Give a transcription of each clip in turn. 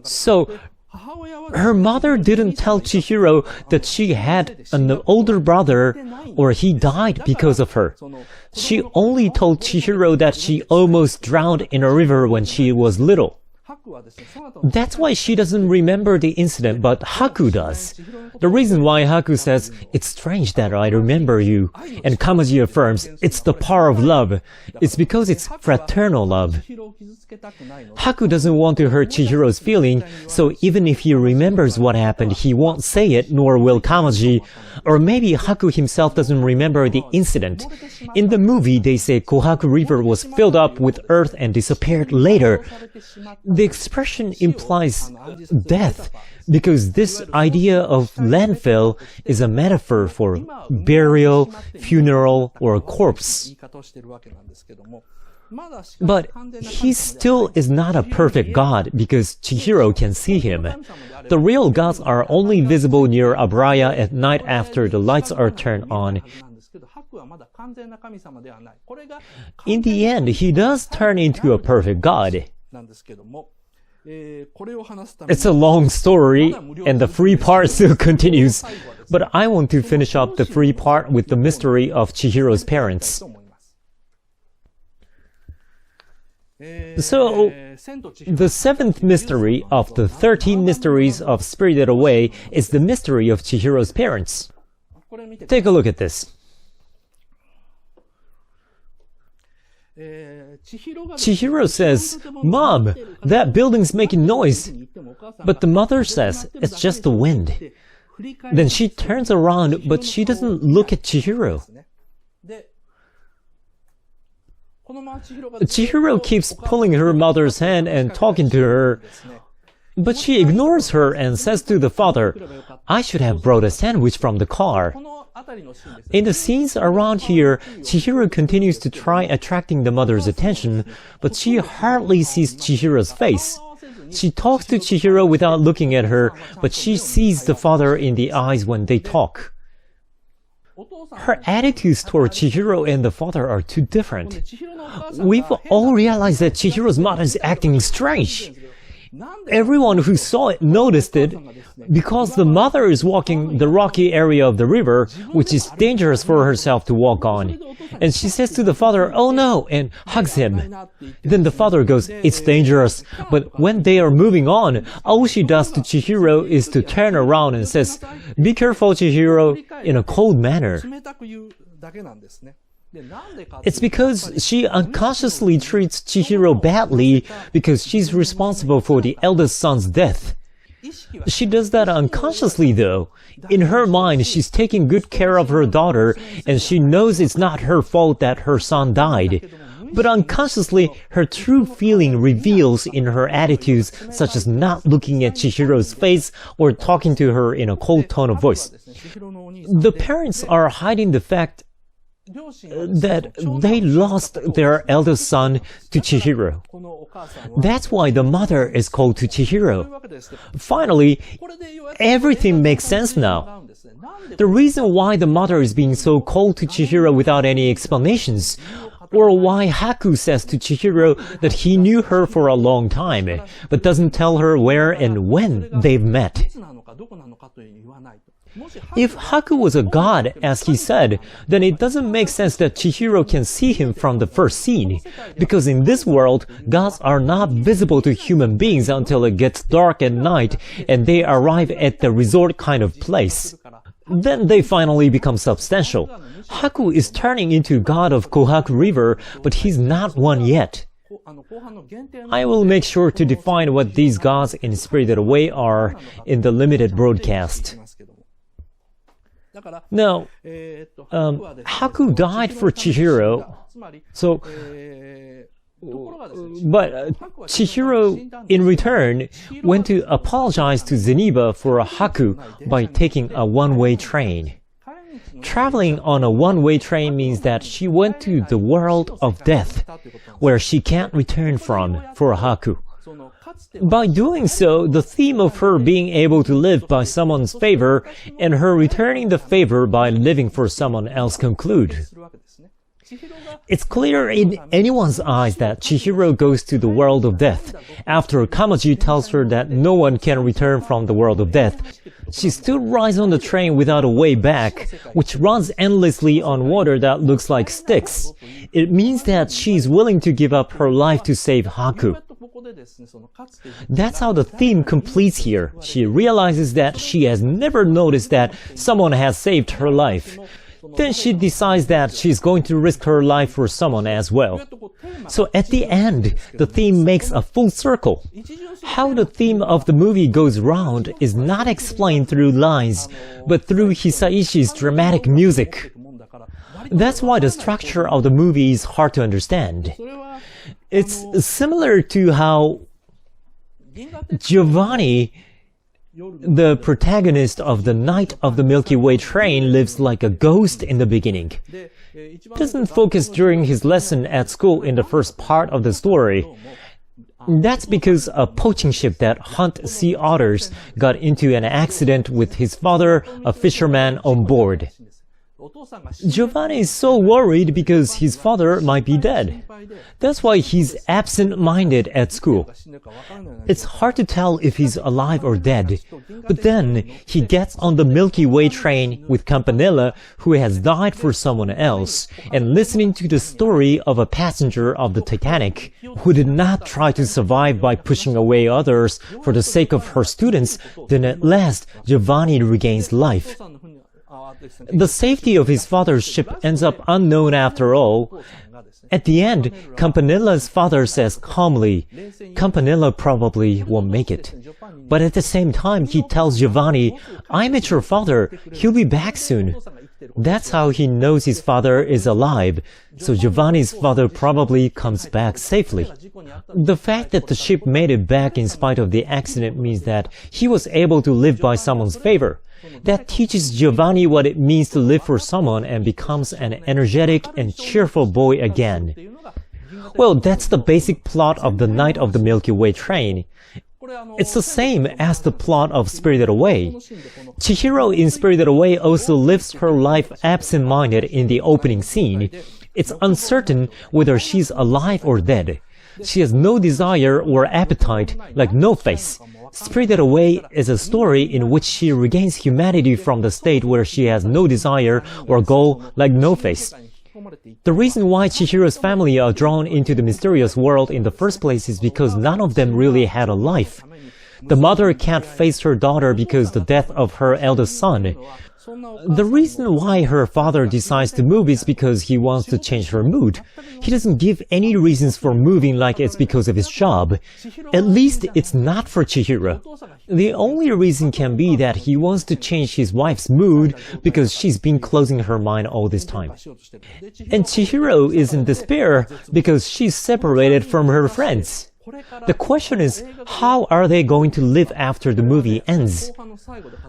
So, her mother didn't tell Chihiro that she had an older brother or he died because of her. She only told Chihiro that she almost drowned in a river when she was little. That's why she doesn't remember the incident, but Haku does. The reason why Haku says, "It's strange that I remember you," and Kamaji affirms, "It's the power of love," is because it's fraternal love. Haku doesn't want to hurt Chihiro's feeling, so even if he remembers what happened, he won't say it, nor will Kamaji. Or maybe Haku himself doesn't remember the incident. In the movie, they say Kohaku River was filled up with earth and disappeared later. The expression implies death, because this idea of landfill is a metaphor for burial, funeral, or a corpse. But he still is not a perfect god because Chihiro can see him. The real gods are only visible near Abraya at night after the lights are turned on. In the end, he does turn into a perfect god. It's a long story, and the free part still continues, but I want to finish up the free part with the mystery of Chihiro's parents. So, the seventh mystery of the 13 mysteries of Spirited Away is the mystery of Chihiro's parents. Take a look at this. Chihiro says, "Mom, that building's making noise." But the mother says, "It's just the wind." Then she turns around, but she doesn't look at Chihiro. Chihiro keeps pulling her mother's hand and talking to her, but she ignores her and says to the father, "I should have brought a sandwich from the car." In the scenes around here, Chihiro continues to try attracting the mother's attention, but she hardly sees Chihiro's face. She talks to Chihiro without looking at her, but she sees the father in the eyes when they talk. Her attitudes toward Chihiro and the father are too different. We've all realized that Chihiro's mother is acting strange. Everyone who saw it noticed it because the mother is walking the rocky area of the river, which is dangerous for herself to walk on. And she says to the father, "Oh no," and hugs him. Then the father goes, "It's dangerous." But when they are moving on, all she does to Chihiro is to turn around and says, "Be careful, Chihiro," in a cold manner. It's because she unconsciously treats Chihiro badly because she's responsible for the eldest son's death. She does that unconsciously though. In her mind, she's taking good care of her daughter and she knows it's not her fault that her son died. But unconsciously, her true feeling reveals in her attitudes such as not looking at Chihiro's face or talking to her in a cold tone of voice. The parents are hiding the fact that they lost their eldest son to Chihiro. That's why the mother is cold to Chihiro. Finally, everything makes sense now. The reason why the mother is being so cold to Chihiro without any explanations, or why Haku says to Chihiro that he knew her for a long time, but doesn't tell her where and when they've met. If Haku was a god, as he said, then it doesn't make sense that Chihiro can see him from the first scene, because in this world, gods are not visible to human beings until it gets dark at night and they arrive at the resort kind of place. Then they finally become substantial. Haku is turning into god of Kohaku River, but he's not one yet. I will make sure to define what these gods in Spirited Away are in the limited broadcast. Now, Haku died for Chihiro, but Chihiro, in return, went to apologize to Zeniba for Haku by taking a one-way train. Traveling on a one-way train means that she went to the world of death, where she can't return from for Haku. By doing so, the theme of her being able to live by someone's favor and her returning the favor by living for someone else conclude. It's clear in anyone's eyes that Chihiro goes to the world of death. After Kamaji tells her that no one can return from the world of death, she still rides on the train without a way back, which runs endlessly on water that looks like sticks. It means that she's willing to give up her life to save Haku. That's how the theme completes here. She realizes that she has never noticed that someone has saved her life. Then she decides that she's going to risk her life for someone as well. So at the end, the theme makes a full circle. How the theme of the movie goes round is not explained through lines, but through Hisaishi's dramatic music. That's why the structure of the movie is hard to understand. It's similar to how Giovanni, the protagonist of The Night of the Milky Way train, lives like a ghost in the beginning. Doesn't focus during his lesson at school in the first part of the story. That's because a poaching ship that hunt sea otters got into an accident with his father, a fisherman, on board. Giovanni is so worried because his father might be dead. That's why he's absent-minded at school. It's hard to tell if he's alive or dead. But then he gets on the Milky Way train with Campanella, who has died for someone else, and listening to the story of a passenger of the Titanic who did not try to survive by pushing away others for the sake of her students. Then at last Giovanni regains life. The safety of his father's ship ends up unknown after all. At the end, Campanella's father says calmly, Campanella probably won't make it. But at the same time, he tells Giovanni, I met your father, he'll be back soon. That's how he knows his father is alive, so Giovanni's father probably comes back safely. The fact that the ship made it back in spite of the accident means that he was able to live by someone's favor. That teaches Giovanni what it means to live for someone and becomes an energetic and cheerful boy again. Well, that's the basic plot of The Night of the Milky Way train. It's the same as the plot of Spirited Away. Chihiro in Spirited Away also lives her life absent-minded in the opening scene. It's uncertain whether she's alive or dead. She has no desire or appetite, like No Face. Spirited Away is a story in which she regains humanity from the state where she has no desire or goal, like No Face. The reason why Chihiro's family are drawn into the mysterious world in the first place is because none of them really had a life. The mother can't face her daughter because of the death of her eldest son. The reason why her father decides to move is because he wants to change her mood. He doesn't give any reasons for moving like it's because of his job. At least it's not for Chihiro. The only reason can be that he wants to change his wife's mood because she's been closing her mind all this time. And Chihiro is in despair because she's separated from her friends. The question is, how are they going to live after the movie ends?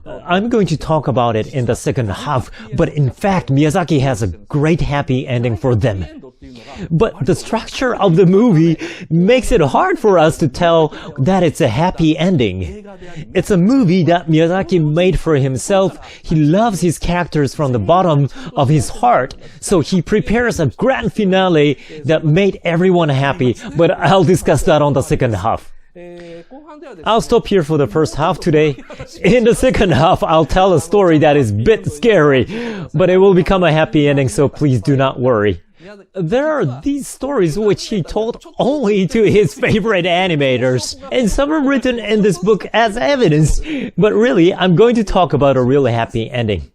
I'm going to talk about it in the second half, but in fact, Miyazaki has a great happy ending for them. But the structure of the movie makes it hard for us to tell that it's a happy ending. It's a movie that Miyazaki made for himself. He loves his characters from the bottom of his heart, so he prepares a grand finale that made everyone happy, but I'll discuss that on the second half. I'll stop here for the first half today. In the second half, I'll tell a story that is a bit scary, but it will become a happy ending, so please do not worry. There are these stories which he told only to his favorite animators, and some are written in this book as evidence, but really, I'm going to talk about a really happy ending.